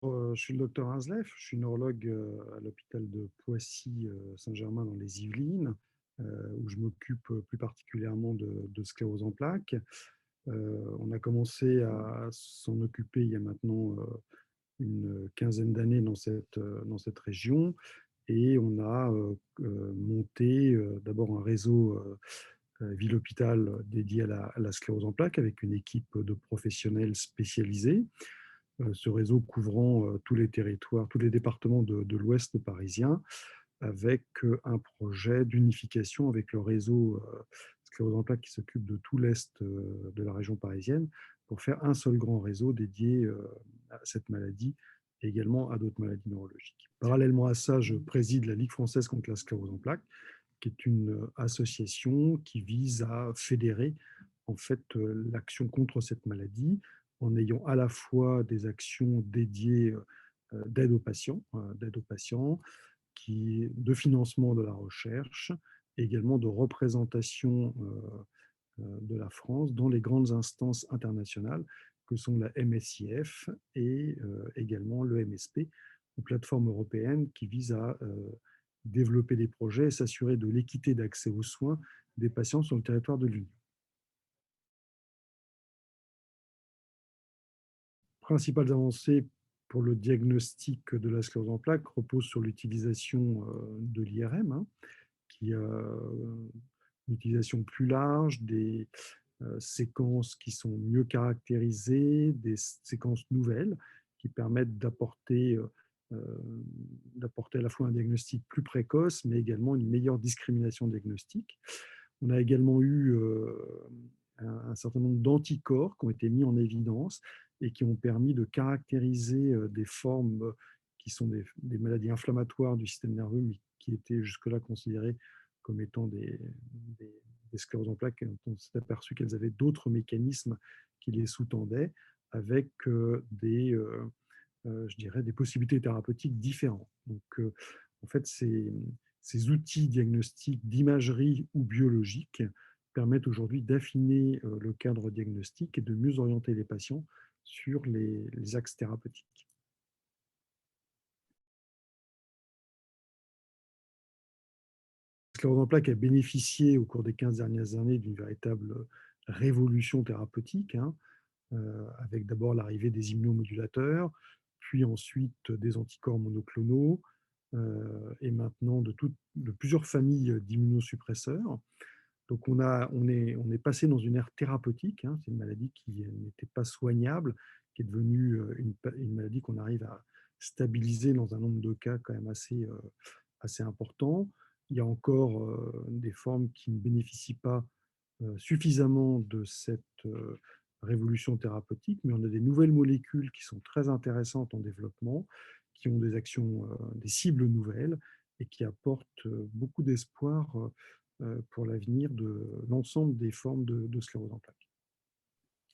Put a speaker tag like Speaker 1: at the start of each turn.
Speaker 1: Je suis le docteur Hansleff, je suis neurologue à l'hôpital de Poissy-Saint-Germain dans les Yvelines, où je m'occupe plus particulièrement de sclérose en plaques. On a commencé à s'en occuper il y a maintenant une quinzaine d'années dans cette région, et on a monté d'abord un réseau ville-hôpital dédié à la sclérose en plaques avec une équipe de professionnels spécialisés, ce réseau couvrant tous les territoires, tous les départements de l'Ouest parisien, avec un projet d'unification avec le réseau sclérose en plaques qui s'occupe de tout l'Est de la région parisienne, pour faire un seul grand réseau dédié à cette maladie et également à d'autres maladies neurologiques. Parallèlement à ça, je préside la Ligue française contre la sclérose en plaques, qui est une association qui vise à fédérer en fait l'action contre cette maladie, en ayant à la fois des actions dédiées d'aide aux patients, de financement de la recherche, et également de représentation de la France dans les grandes instances internationales que sont la MSIF et également le MSP, une plateforme européenne qui vise à développer des projets et s'assurer de l'équité d'accès aux soins des patients sur le territoire de l'Union. Principales avancées pour le diagnostic de la sclérose en plaques reposent sur l'utilisation de l'IRM, qui a une utilisation plus large, des séquences qui sont mieux caractérisées, des séquences nouvelles qui permettent d'apporter à la fois un diagnostic plus précoce, mais également une meilleure discrimination diagnostique. On a également eu un certain nombre d'anticorps qui ont été mis en évidence et qui ont permis de caractériser des formes qui sont des maladies inflammatoires du système nerveux, mais qui étaient jusque-là considérées comme étant des, des scléroses en plaques. On s'est aperçu qu'elles avaient d'autres mécanismes qui les sous-tendaient, avec je dirais, des possibilités thérapeutiques différentes. Donc, en fait, ces outils diagnostiques d'imagerie ou biologiques permettent aujourd'hui d'affiner le cadre diagnostique et de mieux orienter les patients sur les axes thérapeutiques. La sclérose en plaques a bénéficié au cours des 15 dernières années d'une véritable révolution thérapeutique, avec d'abord l'arrivée des immunomodulateurs, puis ensuite des anticorps monoclonaux, et maintenant de plusieurs familles d'immunosuppresseurs. Donc on est passé dans une ère thérapeutique. C'est une maladie qui n'était pas soignable, qui est devenue une maladie qu'on arrive à stabiliser dans un nombre de cas quand même assez important. Il y a encore des formes qui ne bénéficient pas suffisamment de cette révolution thérapeutique, mais on a des nouvelles molécules qui sont très intéressantes en développement, qui ont des actions, des cibles nouvelles et qui apportent beaucoup d'espoir pour l'avenir de l'ensemble des formes de sclérose en plaques.